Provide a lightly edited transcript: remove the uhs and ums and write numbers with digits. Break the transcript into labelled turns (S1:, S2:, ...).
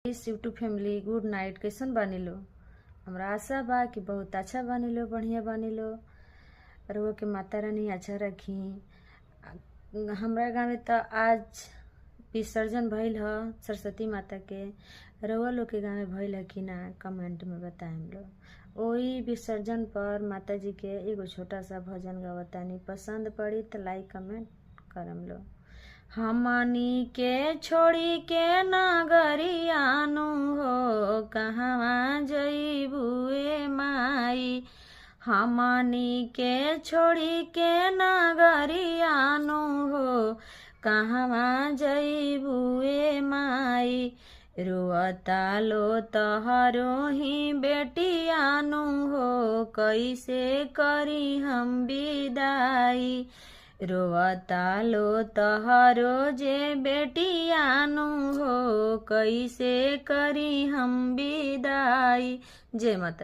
S1: इस YouTube family good night. कैसन बानी लो? हमरा आशा बा कि बहुत अच्छा बानी लो, बढ़िया बानी लो। रउआ के माता रानी अच्छा रखी। हमरा गाँव में तो आज विसर्जन भइल ह सरस्वती माता के। रउआ लोग के गाँव में भइल है कि ना, कमेंट में बताएम लो। ओही विसर्जन पर माता जी के एगो छोटा सा भजन गावतानी। पसंद पड़ी तो लाइक कमेंट करम लो। हमनी के छोड़ी के नगरियानु हो, कहवा जइबुए माई। हमनी के छोड़ी के नगरियानु हो, कहवा जइबुए माई। रोअता लो तहरो ही बेटियानु हो, कैसे करी हम विदाई। रोअता लो तहरो जे बेटियानु हो, कैसे करी हम विदाई। जय माता।